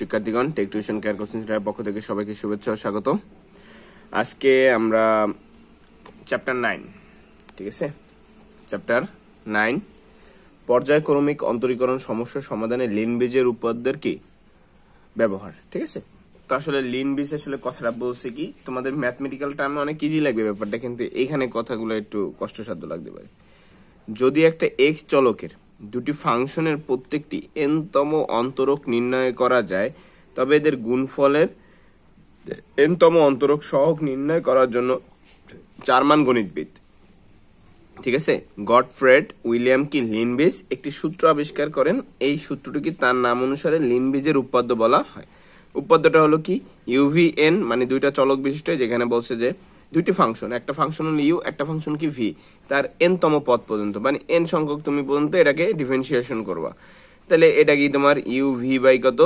শিক্ষার্থীগণ, take tuition care coaching সেন্টারের পক্ষ থেকে সবাইকে শুভেচ্ছা ও স্বাগত। আজকে আমরা চ্যাপ্টার 9, ঠিক আছে, চ্যাপ্টার 9 পর্যায়ক্রমিক অন্তরীকরণ সমস্যা সমাধানে লিনভিজের উপপাদ্যের কি ব্যবহার, ঠিক আছে। তো আসলে লিনভিজ আসলে কথাটা বলছে কি, তোমাদের ম্যাথমেটিক্যাল টার্মে অনেক ইজি লাগবে ব্যাপারটা, কিন্তু এখানে কথাগুলো একটু কষ্টসাধ্য লাগতে পারে। যদি একটা এক্স চলকের দুটি ফাংশনের প্রত্যেকটি n-তম অন্তরক নির্ণয় করা যায়, তবে এদের গুণফলের n-তম অন্তরক সহগ নির্ণয় করার জন্য 4 মান গণিতবিদ, ঠিক আছে, গটফ্রেড উইলিয়াম কি লিনভিজ একটি সূত্র আবিষ্কার করেন। এই সূত্রটিকে তার নাম অনুসারে লিনভিজের উপপাদ্য বলা হয়। উপপাদ্যটা হলো কি, ইউভিএন মানে দুইটা চলক বিশিষ্ট, যেখানে বলছে যে দুইটি ফাংশন, একটা ফাংশন হলো ইউ, একটা ফাংশন কি ভি, তার n-তম পদ পর্যন্ত মানে n সংখ্যক তুমি পর্যন্ত এটাকে ডিফারেন্সিয়েশন করবা। তাহলে এটা কি তোমার ইউ ভি বাই কত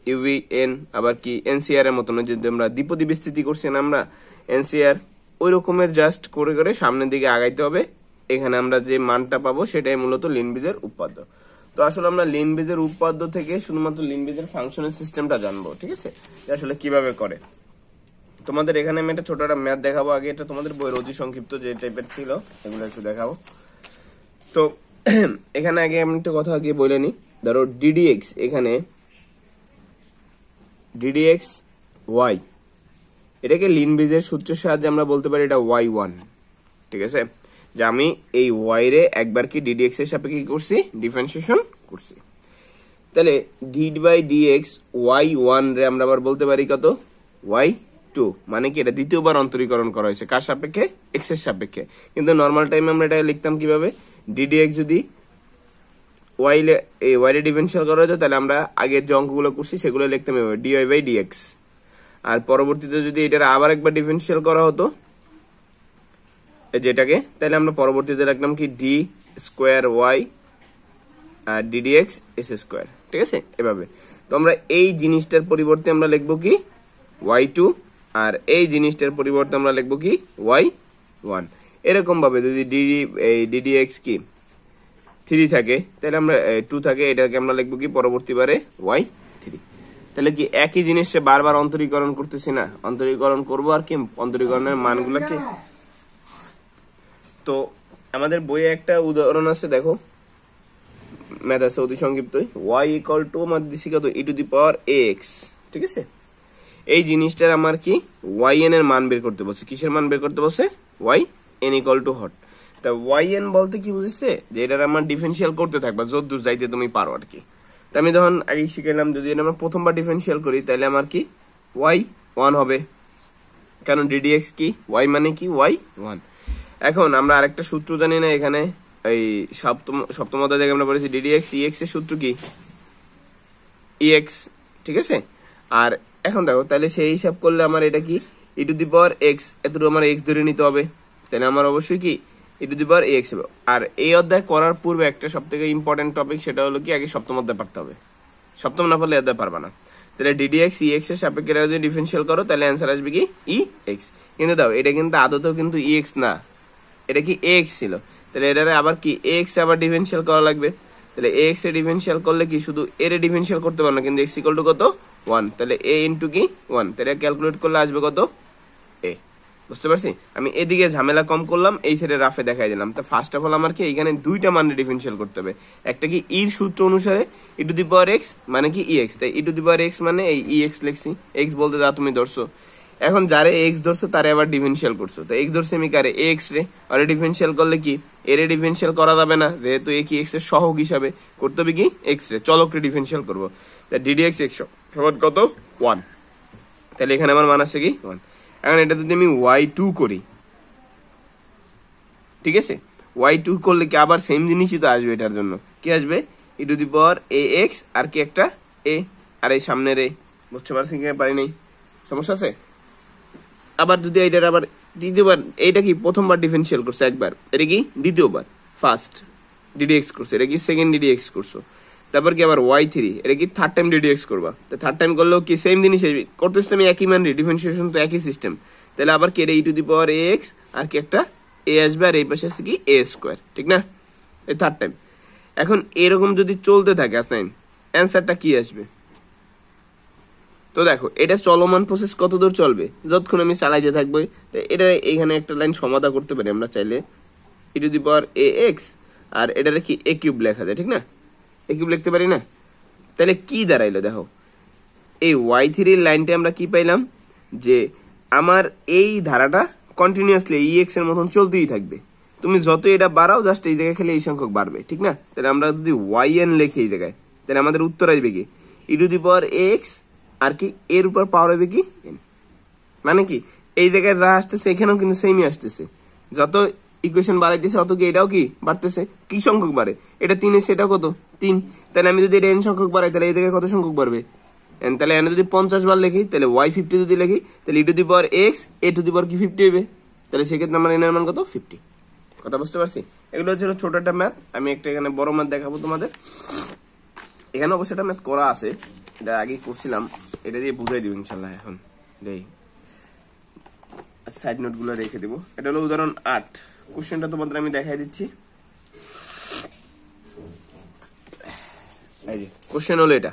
ইউভি এন, আবার কি এনসিআর এর মতন যদি আমরা দ্বিপদী বিস্তৃতি করছি না আমরা এনসিআর, ওই রকমের জাস্ট করে করে সামনের দিকে আগাইতে হবে। এখানে আমরা যে মানটা পাবো সেটাই মূলত লিনভিজের উপপাদ্য। তো আসলে আমরা লিনভিজের উপপাদ্য থেকে শুধুমাত্র লিনভিজের ফাংশনের সিস্টেমটা জানবো, ঠিক আছে, আসলে কিভাবে করে। তোমাদের এখানে আমি একটা ছোট একটা ম্যাথ দেখাবো। আগে এটা তোমাদের বইয়ের অতি সংক্ষিপ্ত যে টাইপের ছিল এগুলো একটু দেখাবো। তো এখানে আগে আমি একটা কথা আগে বলে নি, ধরো ডিডিএক্স, এখানে ডিডিএক্স ওয়াই, এটাকে লিনভিজের সূত্রের সাহায্যে আমরা বলতে পারি এটা y1, ঠিক আছে, যে আমি এই ওয়াই রে একবার কি ডিডিএক্স এর সাপেক্ষে কি করছি, ডিফারেন্সিয়েশন করছি। তাহলে ডিড বাই ডিএক্স y1 রে আমরা আবার বলতে পারি কত, y2, মানে কি এটা দ্বিতীয়বার অন্তরীকরণ করা হয়েছে কার সাপেক্ষে, এক্স এর সাপেক্ষে। কিন্তু নর্মাল টাইমে আমরা এটা লিখতাম কিভাবে, ডিডিএক্স যদি ওয়াই রে ডিফারেন্সিয়াল করা হতো, তাহলে আমরা আগের যে অঙ্কগুলো করছি সেগুলো লিখতাম এভাবে ডিওয়াই বাই ডিএক্স। আর পরবর্তীতে যদি এটার আবার একবার ডিফারেন্সিয়াল করা হতো যেটাকে, তাহলে আমরা পরবর্তীতে লিখলাম কি ডি স্কোয়ার ওয়াই আর ডিডিএক্স এস স্কোয়ার, ঠিক আছে, এভাবে। তো আমরা এই জিনিসটার পরিবর্তে আমরা লিখবো কি y2, আর এই জিনিসটার পরিবর্তে আমরা লিখবো কি y1। এরকম ভাবে যদি ডিডিএক্স কি 3 থাকে, তাহলে আমরা 2 থাকে, এটাকে আমরা লিখবো কি পরবর্তীবারে y3। তাহলে কি একই জিনিসে বারবার অন্তরীকরণ করতেছি না, অন্তরীকরণ করবো আর কি অন্তরীকরণের মানগুলোকে। তো আমাদের বইয়ে একটা উদাহরণ আছে, দেখো ম্যাথ আছে অতি সংক্ষিপ্ত, y ইকুয়াল টু আমার দিছি কত e to the power ax, ঠিক আছে। এই জিনিসটার আমার কি yn এর মান বের করতে বলছে। কিসের মান বের করতে বলছে, yn ইকুয়াল টু হট। তা yn বলতে কি বুঝছে, যে এটার আমার ডিফারেন্সিয়াল করতে থাকবা যতদূর যাইতে তুমি পারো আর কি। তা আমি যখন আগে শিখাইলাম, যদি আমরা প্রথমবার ডিফারেন্সিয়াল করি তাহলে আমার কি y1 হবে, কারণ ddx কি y মানে কি y1। এখন আমরা আরেকটা সূত্র জানি না, এখানে এই সপ্তম অধ্যায় থেকে আমরা পড়েছি ddx ex এর সূত্র কি ex, ঠিক আছে। আর এখন দেখো, তাহলে সেই হিসাব করলে আমার এটা কি e to the power x, এতটুকু আমার এক্স ধরে নিতে হবে, তাহলে আমার অবশ্যই কি e to the power x হবে। আর এই অধ্যায় করার পূর্বে একটা সব থেকে ইম্পর্টেন্ট টপিক, সেটা হলো কি আগে সপ্তম অধ্যায় পারতে হবে, সপ্তম না পারলে অধ্যায় পারবা না। তাহলে ডিডিএক্স ই এক্স এর সাপেক্ষে যদি ডিফারেন্সিয়াল করো তাহলে অ্যান্সার আসবে কি ই এক্স। কিন্তু দাও এটা কিন্তু আদতেও কিন্তু ই এক্স না, এটা কি এক্স ছিল, তাহলে এটারে আবার কি এক্স আবার ডিফারেন্সিয়াল করা লাগবে। তাহলে এক্স এর ডিফারেন্সিয়াল করলে কি শুধু এর ডিফারেন্সিয়াল করতে পারো না, কিন্তু এক্স ইকুয়াল টু কত 1, তাহলে এ ইনটু কি 1, তাহলে ক্যালকুলেট করলে আসবে কত এ। বুঝতে পারছি, আমি এদিকে ঝামেলা কম করলাম, এই সাইডে রাফে দেখাই দিলাম। তো ফার্স্ট অফ অল আমার কি এখানে দুইটা মানে ডিফারেন্সিয়াল করতে হবে, একটা কি ইর সূত্র অনুসারে ই টু দি পাওয়ার এক্স মানে কি ই এক্স, তাই ই টু দি পাওয়ার এক্স মানে এই ই এক্স লিখছি, এক্স বলতে যা তুমি ধরছো। এখন যারে এক্স ধরছো তারে আবার ডিফারেন্সিয়াল করছো, তো এক্স ধরছে আমি কারে এক্স রে, আর ডিফারেন্সিয়াল করলে কি এর ডিফারেন্সিয়াল করা যাবে না, যেহেতু এ কি এক্স এর সহগ হিসাবে করতে হবে কি এক্স রে, চলকরে ডিফারেন্সিয়াল করবো। তাই ডিডিএক্স এক্স সমান কত 1, তাহলে এখানে আমার মান আছে কি 1। এখন এটা যদি আমি y2 করি, ঠিক আছে, y2 করলে কি আবার সেম জিনিসই তো আসবে, এটার জন্য কি আসবে ই টু দি পাওয়ার ax আর কি একটা a, আর এই সামনের এ, বুঝতে পারছি কি পারি নাই, সমস্যা আছে। আবার যদি এইটার আবার দ্বিতীয়বার, এইটা কি প্রথমবার ডিফারেন্সিয়াল করছো একবার, এটা কি দ্বিতীয়বার ফার্স্ট ডিডিএক্স করছো, এটা কি সেকেন্ড ডিডিএক্স করছো, তারপর কি আবার y3, এটা কি থার্ড টাইম ডিডিএক্স করবা। তো থার্ড টাইম করলেও কি সেম জিনিস করতেছ তুমি, একই মান ডিফারেন্সিয়েশন তো একই সিস্টেম। তাহলে আবার কি এটা ই টু দি পাওয়ার ax আর কি একটা a আসবে, আর এই পাশে আছে কি a স্কয়ার, ঠিক না, এই থার্ড টাইম। এখন এরকম যদি চলতে থাকে আসাইন, অ্যানসারটা কি আসবে, তো দেখো এটা চলমান প্রসেস কত দূর চলবে, যতক্ষণ আমি চালাইতে থাকবো। তো এটা এখানে একটা লাইন সমাধা করতে পারি আমরা চাইলে, e to the power ax, আর এটারে কি a কিউব লেখা যায়, ঠিক না? a কিউব লিখতে পারি না? তাহলে কি দাঁড়াইলো দেখো, এই y3 লাইনটা আমরা কি পাইলাম, যে আমার এই ধারাটা কন্টিনিউয়াসলি ex এর মতন চলতেই থাকবে। তুমি যত এটা বাড়াও জাস্ট এই জায়গায় খেলে এই সংখ্যক বাড়বে, ঠিক না? তাহলে আমরা যদি yn লিখি এই জায়গায়, তাহলে আমাদের উত্তর আসবে কি e to the power ax, আর কি এর উপর পাওয়ার হবে কি n। মানে কি এই জায়গায় যা আসতেছে এখানেও কিন্তু সেমই আসতেছে, যত ইকুয়েশন বাড়াইতেছে অত কি এটাও কি বাড়তেছে। কি সংখ্যক বাড়ে, এটা 3 এর সেটা কত 3, তাহলে আমি যদি এটা n সংখ্যক বাড়াই তাহলে এই জায়গায় কত সংখ্যক বাড়বে n। তাহলে n যদি 50 বার লিখি, তাহলে y50 যদি লিখি, তাহলে e to the power x a to the power কি 50 হবে। তাহলে সেক্ষেত্রে আমার n এর মান কত 50। কথা বুঝতে পারছি? এগুলো হচ্ছে ছোট একটা ম্যাথ, আমি একটা এখানে বড় ম্যাথ দেখাবো তোমাদের। এখানে অবশ্যই একটা ম্যাথ করা আছে, এটা আগে করছিলাম, এটা দিয়ে বুঝাই দিব ইনশাল্লাহ। এখন এই সাইড নোট গুলো রেখে দিব। এটা হলো উদাহরণ 8, কোশ্চেনটা তোমাদের আমি দেখাই দিচ্ছি। এই যে কোশ্চেন হলো এটা,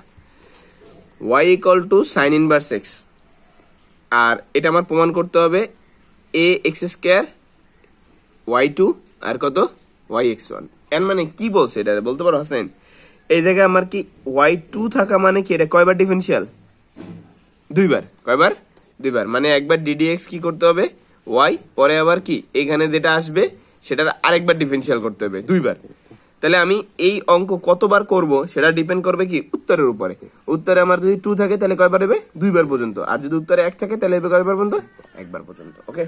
y equal two sign inverse x, আর এটা আমার প্রমাণ করতে হবে ax স্কয়ার y2 আর কত yx1। এর মানে কি বলছে এটা বলতে পারো হাসান? এই জায়গায় আমার কি y2 থাকা মানে কি, এটা কয়বার ডিফারেনশিয়াল? দুইবার। কয়বার? দুইবার। মানে একবার ddx কি করতে হবে y, পরে আবার কি এখানে যেটা আসবে সেটার আরেকবার ডিফারেনশিয়াল করতে হবে, দুইবার। তাহলে আমি এই অঙ্ক কতবার করব সেটা ডিপেন্ড করবে কি উত্তরের উপরে। উত্তরে আমার যদি 2 থাকে তাহলে কয়বার হবে? দুইবার পর্যন্ত। আর যদি উত্তরে 1 থাকে তাহলে হবে কয়বার পর্যন্ত? একবার পর্যন্ত। ওকে,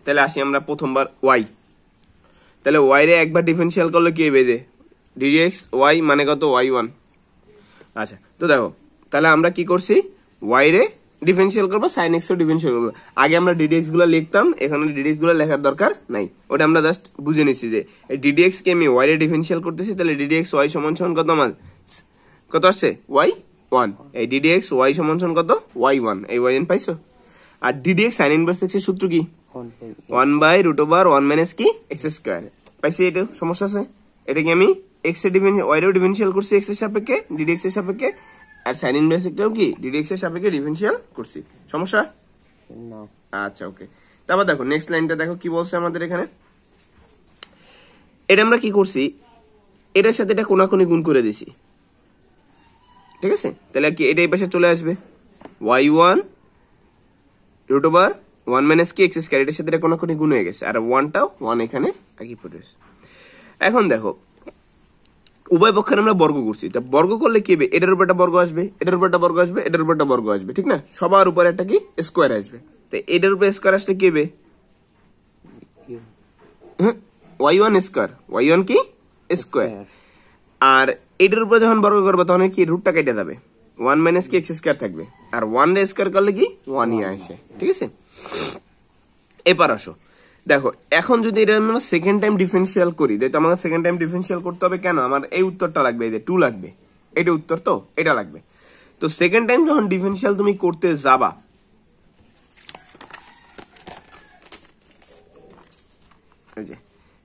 তাহলে আসি আমরা প্রথমবার y। তাহলে y রে একবার ডিফারেনশিয়াল করলে কি হবে, যে ddx y মানে কত y1। আচ্ছা, তো দেখো তাহলে আমরা কি করছি, y রে ডিফারেনশিয়াল করবো, sin x ও ডিফারেনশিয়াল করবো। আগে আমরা ddx গুলো লিখতাম, এখানে ddx গুলো লেখার দরকার নাই, ওটা আমরা জাস্ট বুঝে নিছি যে ddx কে আমি y রে ডিফারেনশিয়াল করতেছি। তাহলে ddx y সমান সমান কত, আমার কত আসছে y1। এই ddx y সমান সমান কত y1, এই yn পাইছো। আর ddx sin ইনভার্স x এর সূত্র কি 1/√1 মাইনাস কি x স্কয়ার। পাইছি? এটা সমস্যা আছে? এটা কি আমি x এর ডিফারেনশিয়াল y এর ডিফারেনশিয়াল করছি x এর সাপেক্ষে, ddx এর সাপেক্ষে, আর sin ইনভার্স এটাও কি ddx এর সাপেক্ষে ডিফারেনশিয়াল করছি। সমস্যা না? আচ্ছা, ওকে। তারপর দেখো নেক্সট লাইনটা দেখো কি বলছে আমাদের এখানে। এটা আমরা কি করছি, এটার সাথে এটা কোনাকুনি গুণ করে দিছি, ঠিক আছে? তাহলে কি এটা এই পাশে চলে আসবে y1√1 মাইনাস কি x স্কয়ার, এটার সাথে এটা কোনাকুনি গুণ হয়ে গেছে, আর 1টাও 1 এখানে আগে পড়েছে। এখন দেখো উভয় পক্ষের আমরা বর্গ করছি, তা বর্গ করলে কি হবে, এটার উপর একটা বর্গ আসবে, এটার উপর একটা বর্গ আসবে, এটার উপর একটা বর্গ আসবে, ঠিক না? সবার উপরে একটা কি স্কয়ার আসবে। তো এটার উপর স্কয়ার আসলে কি হবে, y1 স্কয়ার, y1 কি স্কয়ার। আর এটার উপর যখন বর্গ করবে তখন কি রুটটা কেটে যাবে, 1 মাইনাস কি x স্কয়ার থাকবে, আর 1 রে স্কয়ার করলে কি 1ই আসে, ঠিক আছে? এবার আসো দেখো, এখন যদি এটা আমরা সেকেন্ড টাইম ডিফারেনশিয়াল করি, তাই তো আমাদের সেকেন্ড টাইম ডিফারেনশিয়াল করতে হবে। কেন? আমার এই উত্তরটা লাগবে, এই যে 2 লাগবে, এটা উত্তর, তো এটা লাগবে। তো সেকেন্ড টাইম যখন ডিফারেনশিয়াল তুমি করতে যাবা, এই যে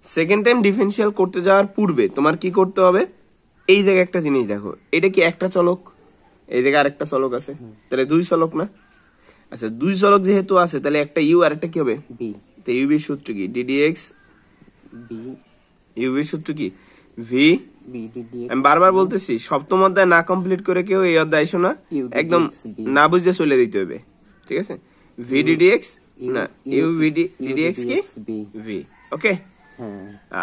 সেকেন্ড টাইম ডিফারেনশিয়াল করতে যাওয়ার পূর্বে তোমার কি করতে হবে, এই জায়গায় একটা জিনিস দেখো, এটা কি একটা চলক, এই জায়গায় আরেকটা চলক আছে, তাহলে 2 চলক না? আচ্ছা, 2 চলক যেহেতু আছে তাহলে একটা ইউ আর একটা কি হবে বি। তো ইউবি সূত্র কি ddx বি, ইউবি সূত্র কি ভি বি ddx। আমি বারবার বলতেছি সপ্তম অধ্যায় না কমপ্লিট করে কেউ এই অধ্যায় আইসো না, একদম না বুঝে চলে দিতে হবে, ঠিক আছে? ভি ddx না, ইউ ভি ddx কি ভি। ওকে,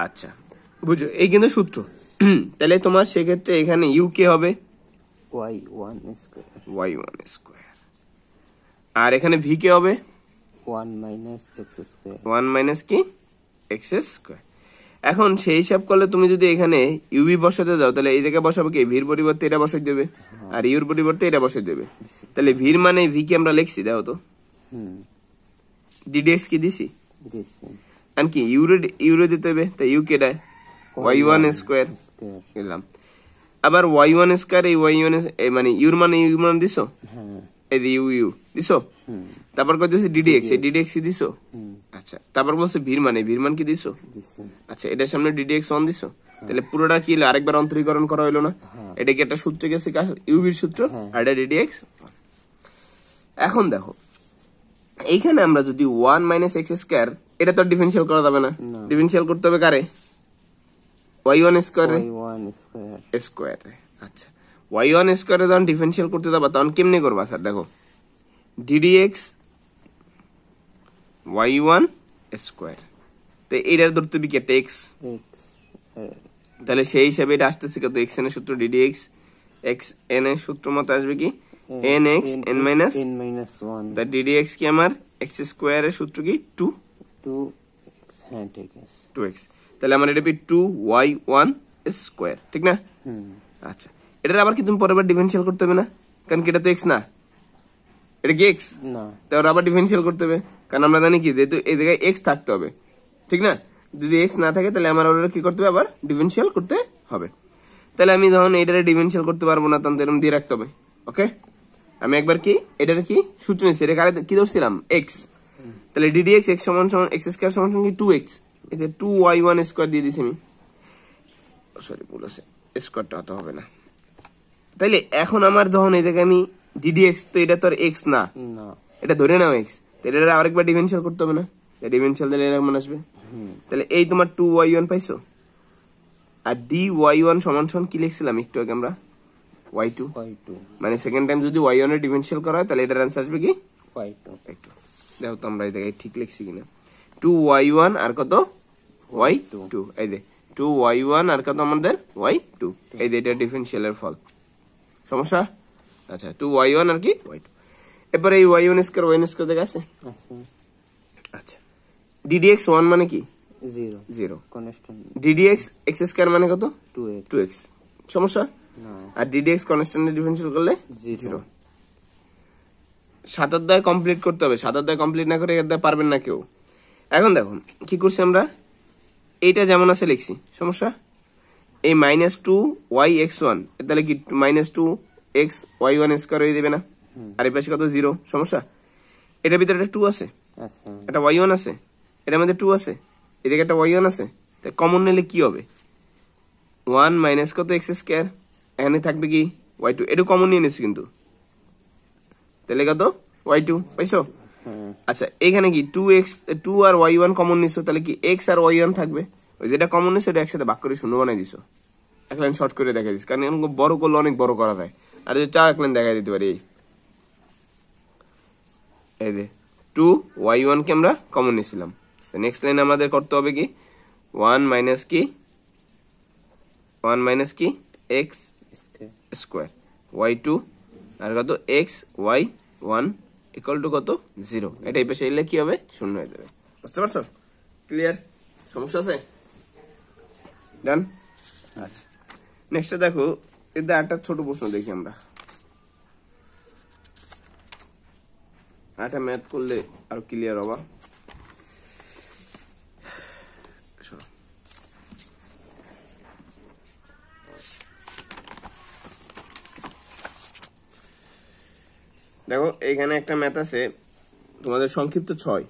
আচ্ছা বুঝো, এই কিন্তু সূত্র। তাহলে তোমার সেক্ষেত্রে এখানে ইউ কে হবে y1 স্কয়ার, আর এখানে ভি কে হবে 1 মাইনাস কি x স্কয়ার। এখন সেই হিসাব করলে তুমি যদি এখানে ইউবি বসাতে যাও তাহলে এই জায়গায় বসাবে কি, ভির পরিবর্তে এটা বসাই দেবে, আর ইউর পরিবর্তে এটা বসাই দেবে। তাহলে ভির মানে ভি কে আমরা লিখছি, দেখো তো ddx কি দিছি, আর কি ইউরে দিতে হবে, তাই ইউ কে দেয় y1 স্কয়ার দিলাম। আবার y1 স্কয়ার, এই y1 মানে ইউর মানে ইউ মান দিছো, এই যে ইউ দিছো, তারপর কত দিছে ddx, এই ddx কি দিছো। আচ্ছা, তারপর বলছে ভির মান কি দিছো। আচ্ছা, এটার সামনে ddx 1 দিছো, তাহলে পুরোটা কি আরেকবার অন্তরীকরণ করা হলো না? এটা কি একটা সূত্র গেছে ইউবির সূত্র, আর এটা ddx এখন দেখো এইখানে আমরা যদি 1 মাইনাস এক্স স্কোয়ার, এটা তো ডিফারেন্সিয়াল করা যাবে না, ডিফারেন্সিয়াল করতে হবে কারে? y1 স্কোয়ারে স্কোয়ার। আচ্ছা, y1 স্কোয়ারে যখন ডিফারেন্সিয়াল করতে যাবা তখন কেমনে করবা স্যার? দেখো ddx y1 স্কোয়ার, তো এটার ধরতে হবে কি একটা x, তাহলে সেই হিসাবে এটা আসতেছে কত? x n এর সূত্র ddx x n এর সূত্র মতো আসবে কি nx n minus 1, তা ddx কি আমার x স্কোয়ার এর সূত্র কি 2x, তাহলে আমার এটা হবে 2y1 স্কোয়ার, ঠিক না? আচ্ছা, এটার আবার কি তুমি পরের বার ডিফারেন্সিয়াল করতে হবে না, কারণ কি এটা তো x না, এটা কি x না, তাহলে আবার ডিফারেন্সিয়াল করতে হবে, কারণ আমরা জানি কি যেহেতু এই জায়গায় x থাকতে হবে, ঠিক না? যদি x না থাকে তাহলে আমার ওটা কি করতে হবে? আবার ডিফারেন্সিয়াল করতে হবে। তাহলে আমি যখন এটারে ডিফারেন্সিয়াল করতে পারবো না তখন এরকম দিয়ে রাখতে হবে। ওকে, আমি একবার কি এটার কি সূত্র নিচ্ছি, এটা কারে কি ধরছিলাম? x, তাহলে ddx x সমান সমান x স্কয়ার সমান সমান কি 2x, এটা 2y1 স্কয়ার দিয়ে দিছি আমি, সরি ভুল আছে, স্কয়ারটা হতে হবে না। তাইলে এখন আমার যখন এই জায়গায় আমি ddx, তো এটা তো আর x না, এটা ধরে নাও x, তাহলে এটা আরেকবার ডিফারেন্সিয়াল করতে হবে না, ডিফারেন্সিয়াল দিলে এরকম আসবে। তাহলে এই তোমার 2y1 পাইছো, আর dy1 সমান সমান কি লিখছিলাম একটু আগে আমরা? y2, মানে সেকেন্ড টাইম যদি y1 এর ডিফারেন্সিয়াল করা হয় তাহলে এটার आंसर আসবে কি y2। দেখো তো আমরা এই জায়গায় ঠিক লিখছি কিনা, 2y1 আর কত y2, এই যে 2y1 আর কত আমাদের y2, এই যে এটা ডিফারেন্সিয়ালের ফল, সমস্যা? আচ্ছা, 2y1 আর কি y2, এরপর এই y1 স্কয়ার y1 স্কয়ার জায়গা আছে। আচ্ছা, ddx 1 মানে কি 0 কনস্ট্যান্ট, ddx x স্কয়ার মানে কত 2x, সমস্যা না, আর ddx কনস্ট্যান্ট ডিফারেন্সিয়াল করলে 0। 7 অধ্যায় কমপ্লিট করতে হবে, 7 অধ্যায় কমপ্লিট না করে এর অধ্যায় পারবেন না কেউ। এখন দেখো কি করছি আমরা, এইটা যেমন আছে লিখছি, সমস্যা? এই -2y(x1) তাহলে কি -2x(y1) স্কয়ার হয়ে যাবে না, আর এই পাশে কত 0, সমস্যা? এটার ভিতরে একটা 2 আছে, এটা y1 আছে, এটার মধ্যে 2 আছে, এদিকে একটা y1 আছে, তাই কমন নিলে কি হবে? 1 মাইনাস কত x স্কয়ার, এখানে থাকবে কি y2, এটা কমন নিয়ে নিছি কিন্তু, তাহলে কত y2 পাইছো? আচ্ছা, এখানে কি 2 আর y1 কমন নিছো, তাহলে কি x আর y1 থাকবে, ওই যেটা কমন নিছো এটা একসাথে ভাগ করে শূন্য বানাই দিছো, এক লাইন শর্ট করে দেখাই দিছি, কারণ এরকম বড় করলে অনেক বড় করা যায়, আর যে এক লাইন দেখাই দিতে পারি। এই যে 2y1 কে আমরা কমন নিছিলাম, নেক্সট লাইন আমাদের করতে হবে কি 1 মাইনাস কি x স্কয়ার y2 আর কত x y1 ইকুয়াল টু কত 0, এটা এই পাশে এলে কি হবে? শূন্য হয়ে যাবে। বুঝতে পারছো? ক্লিয়ার? সমস্যা আছে? ডান। আচ্ছা, নেক্সট দেখো, এর একটা ছোট প্রশ্ন দেখি আমরা, এটা ম্যাথ করলে আর ক্লিয়ার হবা। দেখো এইখানে একটা ম্যাথ আছে তোমাদের, সংক্ষিপ্ত 6,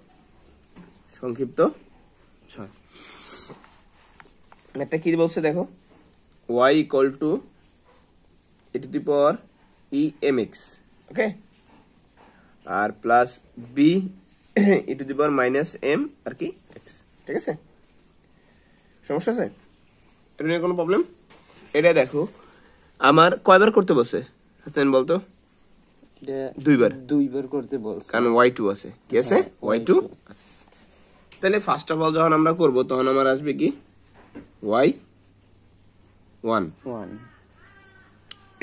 ম্যাথটা কি বলছে দেখো, y equal to e to the power mx, okay, আর plus b e to the power minus m আর কি x, ঠিক আছে? সমস্যা আছে? এটা নিয়ে কোনো প্রবলেম? এটা দেখো আমার কয়বার করতে বসে হাসান বলতো? দুইবার করতে বলছে, কারণ y2 আছে, কি আছে? y2 আছে। তাহলে ফার্স্ট অফ অল যখন আমরা করব তখন আমার আসবে কি y1,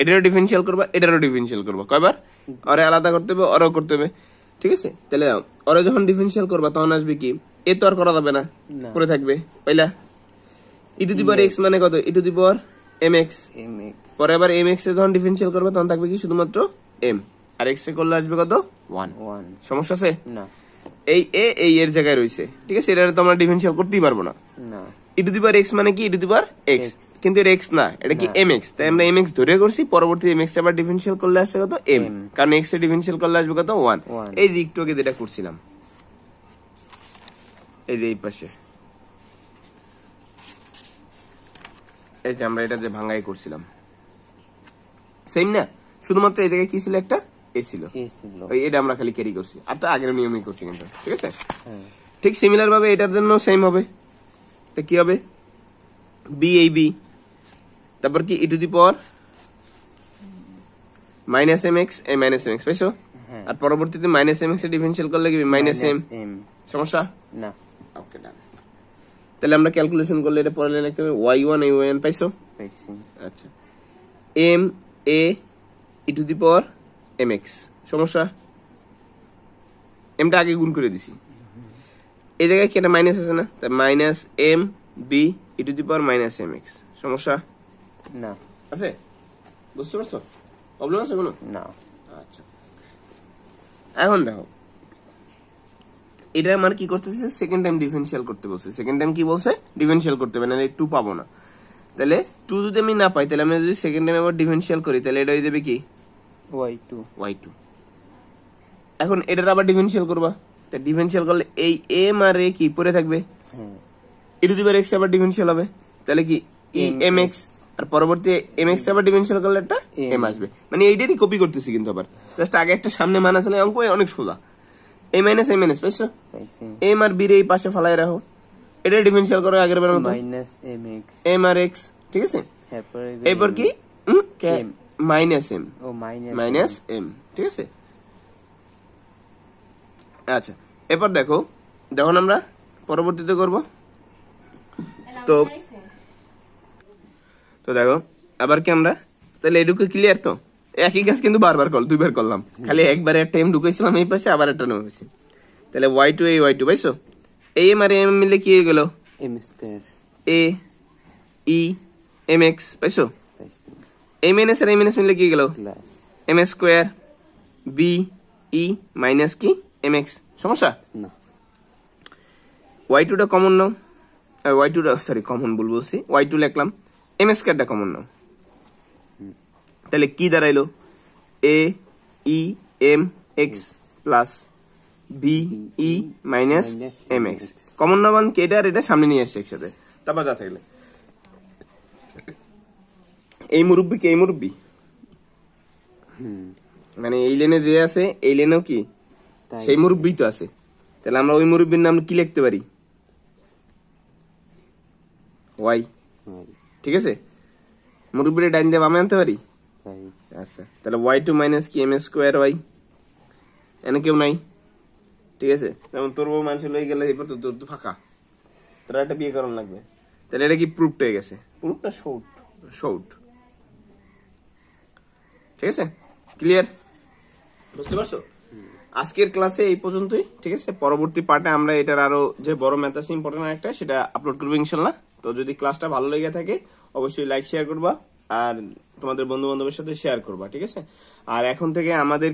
এটারও ডিফারেন্সিয়াল করবা, এটারও ডিফারেন্সিয়াল করবা, কয়বার? ওরে আলাদা করতে হবে, ওরও করতে হবে, ঠিক আছে? তাহলে ওরে যখন ডিফারেন্সিয়াল করবা তখন আসবে কি, এ তো আর করা যাবে না, পড়ে থাকবে পয়লা e to the power x মানে কত, e to the power mx, পরে আবার mx এ যখন ডিফারেন্সিয়াল করবা তখন থাকবে কি শুধুমাত্র m, আর x এ করলে আসবে কত 1। সমস্যা আছে? না, এই এই এর জায়গায় রইছে, ঠিক আছে? এটা তো আমরা ডিফারেন্সিয়াল করতেই পারবো না। e to the power x মানে কি e to the power x, কিন্তু এটা x না, এটা কি mx, তাই আমরা mx ধরে করছি, পরবর্তী mx এ আবার ডিফারেন্সিয়াল করলে আসছে কত m, কারণ x এ ডিফারেন্সিয়াল করলে আসবে কত 1। এই দিকটাকে যেটা করছিলাম এই যে এই পাশে, এই যে আমরা এটা যে ভাঙাই করছিলাম, সেম না? শুধুমাত্র এই জায়গায় কি ছিল, একটা এ ছিল, এটা আমরা খালি ক্যারি করছি, আর তো আগের নিয়মই করছি কিন্তু, ঠিক আছে। ঠিক সিমিলার ভাবে এটার জন্য সেম হবে, এটা কি হবে বি এই বি, তারপর কি e to the power minus m x, এই মাইনাস এম এক্স পাইছো, আর পরবর্তীতে মাইনাস এম এক্স এর ডিফারেনশিয়াল করলে কি মাইনাস এম, সমস্যা না, ওকে ডান। তাহলে আমরা ক্যালকুলেশন করলে এটা পরে লিখতে হবে y1 এই y1 পাইছো, আচ্ছা m a e to the power m x, সমস্যা, এমটা আগে গুণ করে দিছি, এই জায়গায় কি একটা মাইনাস আছে না, তাই minus m b e to the power minus m x, সমস্যা না, আছে, বুঝতে পারছো, প্রবলেম আছে কোনো না, আচ্ছা। এখন দেখো এটা আমার কি করতেছে, সেকেন্ড টাইম ডিফারেনশিয়াল করতে বলছে, সেকেন্ড টাইম কি বলছে, ডিফারেনশিয়াল করতে হবে, না 2 পাবো না, তাহলে 2 যদি আমি না পাই, তাহলে আমি যদি সেকেন্ড টাইম আবার ডিফারেনশিয়াল করি, তাহলে এটা হয়ে যাবে কি y2। এখন এটার আবার ডিফারেনশিয়াল করবা, তা ডিফারেনশিয়াল করলে এই এম আর এ কি পড়ে থাকবে, ই টু দি পাওয়ার এক্স আবার ডিফারেনশিয়াল হবে, তাহলে কি ই এম এক্স, আর পরবর্তী এম এক্স আবার ডিফারেনশিয়াল করলে একটা এম আসবে, মানে এইটারই কপি করতেছি কিন্তু আবার, জাস্ট আগে একটা সামনে মান আছে, অঙ্ক অনেক সোজা, এ মাইনাস পাইছো, এম আর বি এই পাশে ফালাই রাখো, এটা ডিফারেনশিয়াল করো আগের বারের মতো এম আর এক্স, ঠিক আছে, এরপর কি মাইনাস এম, মাইনাস এম, ঠিক আছে। আচ্ছা এরপর দেখো, যখন আমরা পরবর্তীতে করব, তো দেখো আবার কি আমরা তাহলে এটুকু ক্লিয়ার, তো একই কাজ কিন্তু বারবার দুইবার করলাম, খালি একবারে একটা এম ঢুকাইছিলাম এই পাশে, আবার একটা ঢুকাইছি, তাহলে y2 এই y2 পাইছো, এই এম আর এম মিলে কি হয়ে গেল m square, a e m x পাইছো, এই মাইনাস আর এই মাইনাস মিলে কি গেল m square b e minus কি এম এক্স, সমস্যা না। y2 টা কমন নাও, y2 টা সরি কমন বলছি, y2 লিখলাম, এম স্কয়ারটা কমন নাও, তাহলে কি দাঁড়াইলো a e m x plus b e minus m x, common না মান এটা আর এটা সামনে নিয়ে আসছে একসাথে, তারপর যা থাকলে এই মুরব্বি কি এই মুরব্বি, মানে এই লেনে যে আছে এই লেনেও কি সেই মুরব্বি তো আছে, তাহলে আমরা ওই মুরব্বির নাম কি লিখতে পারি ওয়াই, ঠিক আছে, মুরব্বির ডাইন দিয়ে বামে আনতে পারি, আচ্ছা তাহলে y2 মাইনাস কি এম স্কয়ার ওয়াই, এনে কেউ নাই, ঠিক আছে, যেমন তোর বউ মানুষ লই গেলে এরপর তো তোর তো ফাঁকা, তোর একটা বিয়ে করানো লাগবে, তাহলে এটা কি প্রুফড হয়ে গেছে, প্রুফ না শর্ট, ঠিক আছে, ক্লিয়ার, বুঝতে পারছো। আজকের ক্লাসে এই পর্যন্তই, ঠিক আছে, পরবর্তী পার্টে আমরা এটার আরো যে বড় ম্যাথ আছে ইম্পর্টেন্ট একটা, সেটা আপলোড করবো ইনশাল্লাহ। তো যদি ক্লাসটা ভালো লেগে থাকে অবশ্যই লাইক শেয়ার করবা, আর তোমাদের বন্ধু বান্ধবের সাথে শেয়ার করবা, ঠিক আছে। আর এখন থেকে আমাদের